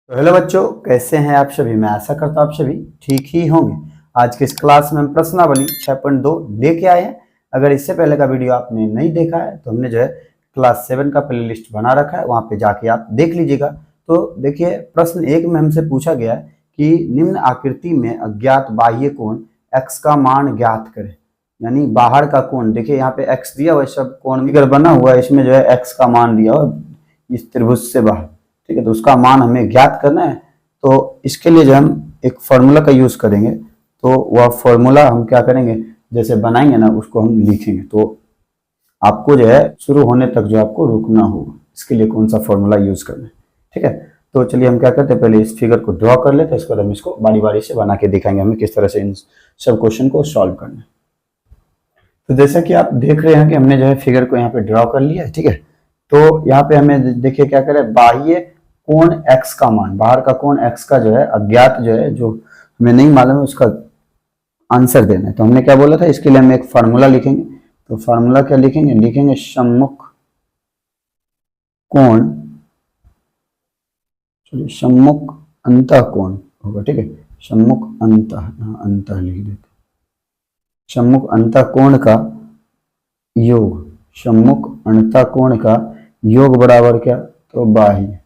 तो हेलो बच्चों, कैसे हैं आप सभी। मैं आशा करता हूँ आप सभी ठीक ही होंगे। आज के इस क्लास में हम प्रश्नावली 6.2 लेके आए हैं। अगर इससे पहले का वीडियो आपने नहीं देखा है तो हमने जो है क्लास 7 का प्लेलिस्ट बना रखा है, वहाँ पे जाके आप देख लीजिएगा। तो देखिए, प्रश्न 1 में हमसे पूछा गया है कि निम्न आकृति में अज्ञात बाह्य कोण x का मान ज्ञात करें। यानी बाहर का कोण, देखिए यहाँ पे x दिया हुआ है, सब कोण फिगर बना हुआ है, इसमें जो है x का मान दिया हुआ इस त्रिभुज से बाहर, ठीक है। तो उसका मान हमें ज्ञात करना है। तो इसके लिए जो हम एक फॉर्मूला का यूज करेंगे, तो वह फॉर्मूला हम क्या करेंगे, जैसे बनाएंगे ना उसको हम लिखेंगे। तो आपको जो है शुरू होने तक जो आपको रुकना होगा, इसके लिए कौन सा फॉर्मूला यूज करना है, ठीक है। तो चलिए हम क्या करते हैं, पहले इस फिगर को ड्रॉ कर लेते हैं, उसके बाद हम इसको बारी बारी से बना के दिखाएंगे हमें किस तरह से इन सब क्वेश्चन को सॉल्व करना है। तो जैसा कि आप देख रहे हैं कि हमने जो है फिगर को यहाँ पे ड्रॉ कर लिया है, ठीक है। तो यहाँ पे हमें देखिए क्या करें, बाह्य कोण x का मान, बाहर का कोण x का जो है अज्ञात जो है, जो हमें नहीं मालूम है, उसका आंसर देना है। तो हमने क्या बोला था, इसके लिए हम एक फार्मूला लिखेंगे। तो फार्मूला क्या लिखेंगे, लिखेंगे सम्मुख कोण, सम्मुख अंतः कोण होगा, ठीक है। सम्मुख अंतः, अंतः लिख देते, सम्मुख अंतः कोण का योग, सम्मुख अंतः कोण का योग बराबर क्या, तो बाह्य,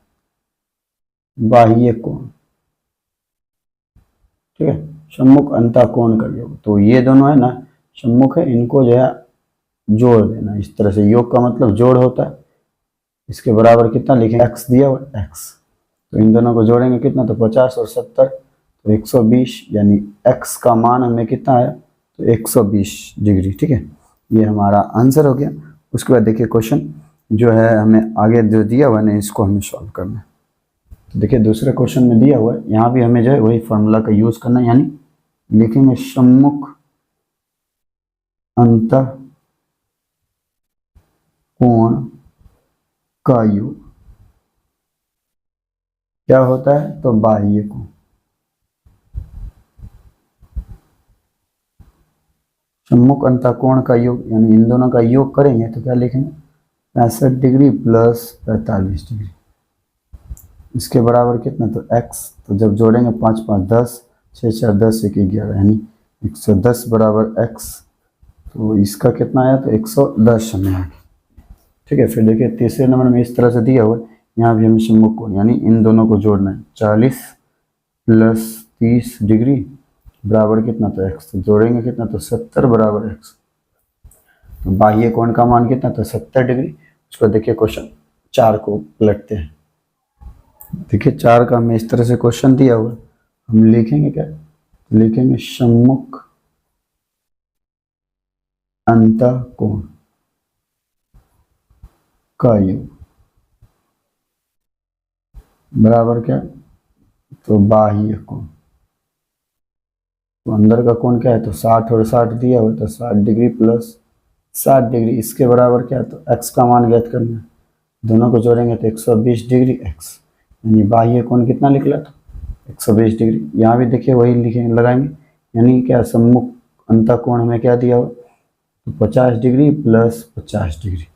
बाह्य कोण, ठीक है। सम्मुख अंतः कोण का योग, तो ये दोनों है ना सम्मुख है, इनको जो है जोड़ देना इस तरह से। योग का मतलब जोड़ होता है। इसके बराबर कितना लिखेंगे, x दिया हुआ x, तो इन दोनों को जोड़ेंगे कितना, तो 50 और 70, तो 120, यानी x का मान हमें कितना आया, तो 120 डिग्री, ठीक है। ये हमारा आंसर हो गया। उसके बाद देखिए क्वेश्चन जो है हमें आगे जो दिया हुआ है ना, इसको हमें सॉल्व करना है। तो देखिए दूसरे क्वेश्चन में दिया हुआ है, यहाँ भी हमें जो है वही फॉर्मूला का यूज करना है, यानी लिखेंगे सम्मुख अंतः कोण का योग क्या होता है, तो बाह्य कोण। सम्मुख अंतः कोण का योग, यानी इन दोनों का योग करेंगे तो क्या लिखेंगे, 65 डिग्री प्लस 45 डिग्री, इसके बराबर कितना, तो x। तो जब जोड़ेंगे 5 5 10, 6 4 10 1 11, यानी 110 बराबर x। तो इसका कितना आया, तो 110 हमें आ गया, ठीक है। फिर देखिए तीसरे नंबर में इस तरह से दिया हुआ है, यहाँ भी हमें सम्मुख कोण यानी इन दोनों को जोड़ना है, 40 प्लस 30 डिग्री बराबर कितना, तो x। तो जोड़ेंगे कितना, तो 70 बराबर x। तो बाह्य कोण का मान कितना, तो 70 डिग्री। उसको देखिए क्वेश्चन 4 को पलटते हैं। देखिए 4 का हमें इस तरह से क्वेश्चन दिया हुआ है, हम लिखेंगे क्या, लिखेंगे सम्मुख अंतः कोण का योग बराबर क्या, तो बाह्य कोण। तो अंदर का कोण क्या है, तो 60 और 60 दिया हुआ है, तो 60 डिग्री प्लस 60 डिग्री, इसके बराबर क्या है, तो x का मान ज्ञात करना है। दोनों को जोड़ेंगे तो 120 डिग्री x, यानी बाह्य कोण कितना निकला, तो 120 डिग्री। यहाँ भी देखिए वही लिखेंगे, लगाएंगे, यानी क्या, सम्मुख अंतः कोण हमें क्या दिया हुआ, तो 50 डिग्री प्लस 50 डिग्री,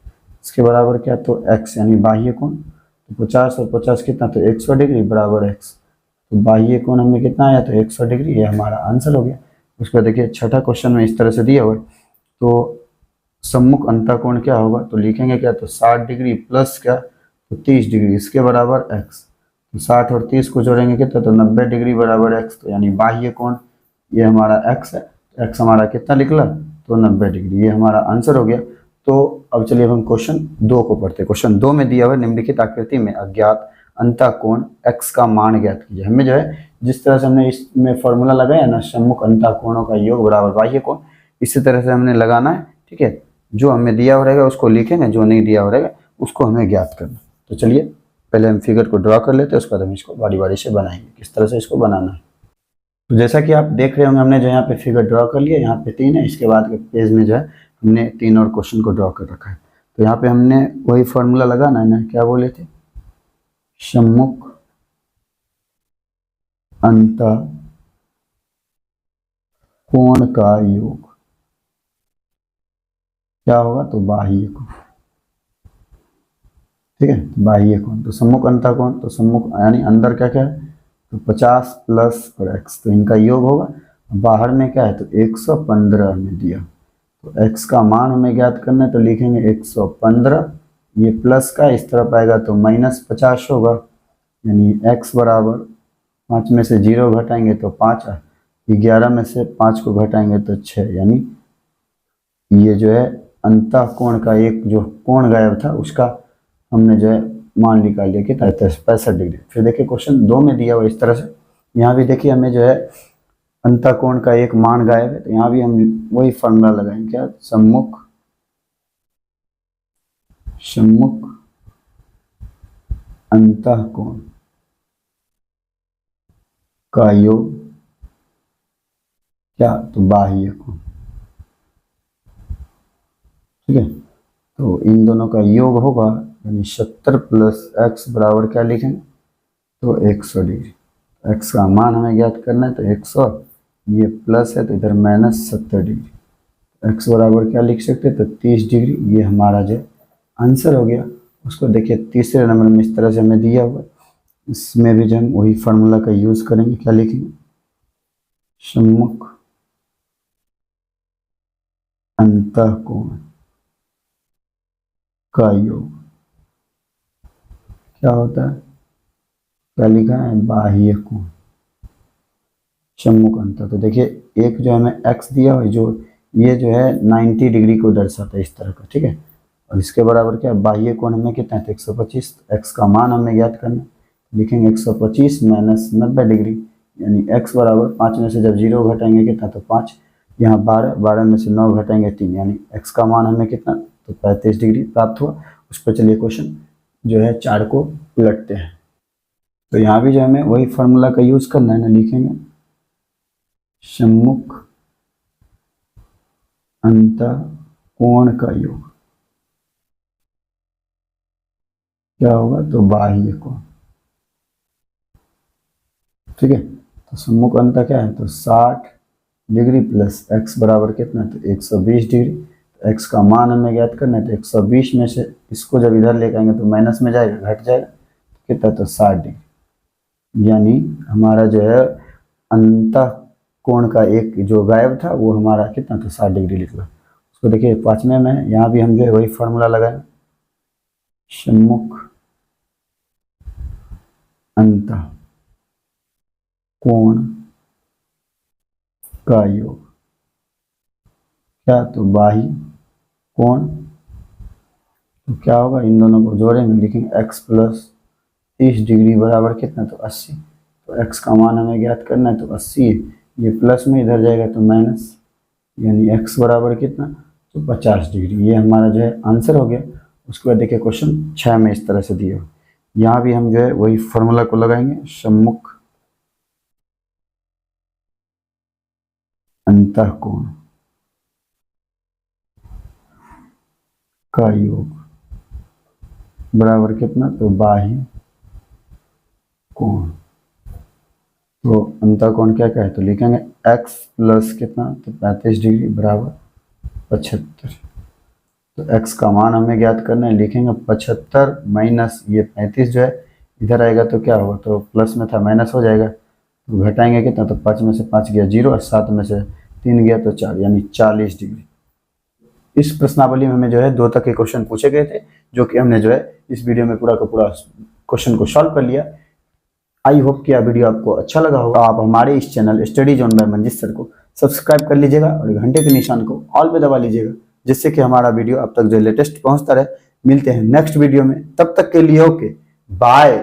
इसके बराबर क्या, तो x, यानी बाह्य कोण। तो 50 और 50 कितना, तो 100 डिग्री बराबर x। तो बाह्य कोण हमें कितना आया, तो 100 डिग्री, ये हमारा आंसर हो गया। उसके बाद देखिए छठा क्वेश्चन में इस तरह से दिया हुआ है, तो सम्मुख अंतः कोण क्या होगा, तो लिखेंगे क्या, तो 60 डिग्री प्लस क्या, तो 30 डिग्री, इसके बराबर x। तो 60 और 30 को जोड़ेंगे कितना, तो 90 डिग्री बराबर x। तो यानी बाह्य कोण ये हमारा x है, x हमारा कितना निकला, तो 90 डिग्री, ये हमारा आंसर हो गया। तो अब चलिए हम क्वेश्चन 2 को पढ़ते हैं। क्वेश्चन 2 में दिया हुआ है, निम्नलिखित आकृति में अज्ञात अंतः कोण x का मान ज्ञात कीजिए। हमें जो है जिस तरह से हमने इसमें फॉर्मूला लगाया ना, सम्मुख अंतः कोणों का योग बराबर बाह्य कोण, इसी तरह से हमने लगाना है, ठीक है। जो हमें दिया हो रहेगा उसको लिखेंगे, जो नहीं दिया हो रहेगा उसको हमें ज्ञात करना। तो चलिए पहले हम फिगर को ड्रॉ कर लेते हैं, उसके बाद हम इसको बारी बारी से बनाएंगे किस तरह से इसको बनाना है। तो जैसा कि आप देख रहे होंगे, हमने जो यहाँ पे फिगर ड्रॉ कर लिया, यहाँ पे 3 है, इसके बाद के पेज में जो है हमने 3 और क्वेश्चन को ड्रॉ कर रखा है। तो यहाँ पे हमने वही फॉर्मूला लगाना है ना, क्या बोले थे, सम्मुख अंतः कोण का योग क्या होगा, तो बाह्य कोण। ठीक है, बाह्य कोण, तो सम्मुख अंतः कोण, तो सम्मुख यानी अंदर क्या क्या है, तो 50 प्लस और x, तो इनका योग होगा। बाहर में क्या है, तो 115 में दिया, तो x का मान हमें ज्ञात करना है, तो लिखेंगे 115, ये प्लस का इस तरफ आएगा तो -50 होगा, यानी x बराबर 5 में से 0 घटाएंगे तो 5, 11 में से 5 को घटाएंगे तो 6, यानी ये जो है अंतः कोण का एक जो कोण गायब था उसका हमने जो है मान निकाल लिया कि 65 डिग्री। फिर देखिए क्वेश्चन 2 में दिया हुआ इस तरह से, यहाँ भी देखिए हमें जो है अंतः कोण का एक मान गायब है, तो यहाँ भी हम वही फॉर्मूला लगाएंगे, क्या, सम्मुख अंतः कोण का योग, क्या, तो बाह्य कोण। ठीक है, तो इन दोनों का योग होगा, यानी 70 प्लस x बराबर क्या लिखेंगे, तो 100 डिग्री। x का मान हमें ज्ञात करना है, तो 100, ये प्लस है तो इधर -70 डिग्री, x बराबर क्या लिख सकते हैं, तो 30 डिग्री। ये हमारा जो आंसर हो गया। उसको देखिए तीसरे नंबर में इस तरह से हमें दिया हुआ है, इसमें भी जो हम वही फार्मूला का यूज करेंगे, क्या लिखेंगे, सम्मुख अंतः कोण का योग क्या होता है, क्या लिखा है, बाह्य कोण सम्मुख अंतः। तो देखिए एक जो हमें x दिया हुआ है, जो ये जो है 90 डिग्री को दर्शाता है इस तरह का। ठीक है, और इसके बराबर क्या, बाह्य कोण हमें कितना है, 125, x का मान हमें ज्ञात करना है, लिखेंगे 125 माइनस 90 डिग्री, यानी x बराबर 5 में से जब 0 घटाएंगे कितना, तो 5, यहाँ 12, 12 में से 9 घटाएंगे 3, यानी x का मान हमें कितना, तो 35 डिग्री प्राप्त हुआ। उस पर चलिए क्वेश्चन जो है 4 को उलटते हैं। तो यहाँ भी जो हमें वही फार्मूला का यूज करना है ना, लिखेंगे सम्मुख अंतः कोण का योग क्या होगा, तो बाह्य कोण। ठीक है, तो सम्मुख अंतः क्या है, तो 60 डिग्री प्लस x बराबर कितना, तो 120 डिग्री। तो x का मान हमें ज्ञात करना है, तो 120 में से इसको जब इधर लेकर आएंगे तो माइनस में जाएगा, घट जाएगा, तो कितना, तो 60 डिग्री, यानी हमारा जो है अंतः कोण का एक जो गायब था वो हमारा कितना, तो 60 डिग्री निकला। उसको देखिए 5वें में, यहाँ भी हम जो है वही फार्मूला लगाए, सम्मुख अंतः कोण का योग क्या, तो बाह्य कोण। तो क्या होगा, इन दोनों को जोड़ेंगे, लिखेंगे x प्लस 30 डिग्री बराबर कितना, तो 80। तो x का मान हमें ज्ञात करना है, तो 80 है, ये प्लस में इधर जाएगा तो माइनस, यानी x बराबर कितना, तो 50 डिग्री। ये हमारा जो है आंसर हो गया। उसके बाद देखिए क्वेश्चन 6 में इस तरह से दिया, यहाँ भी हम जो है वही फॉर्मूला को लगाएंगे, सम्मुख अंतः कोण का योग बराबर कितना, तो बाह्य कोण। तो अंतः कोण क्या क्या है, तो लिखेंगे x प्लस कितना, तो 35 डिग्री बराबर 75। तो x का मान हमें ज्ञात करना है, लिखेंगे 75 माइनस ये 35 जो है इधर आएगा तो क्या होगा, तो प्लस में था माइनस हो जाएगा, तो घटाएंगे कितना, तो 5 में से 5 गया 0 और 7 में से 3 गया तो 4, यानी 40 डिग्री। इस प्रश्नावली में हमें जो है 2 तक के क्वेश्चन पूछे गए थे, जो कि हमने जो है इस वीडियो में पूरा का पूरा क्वेश्चन को सॉल्व कर लिया। आई होप कि यह वीडियो आपको अच्छा लगा होगा। आप हमारे इस channel Study Zone by Manjeet sir को सब्सक्राइब कर लीजिएगा और घंटे के निशान को ऑल पे दबा लीजिएगा, जिससे कि हमारा वीडियो अब तक जो लेटेस्ट पहुंचता रहे। मिलते हैं नेक्स्ट वीडियो में, तब तक के लिए ओके बाय।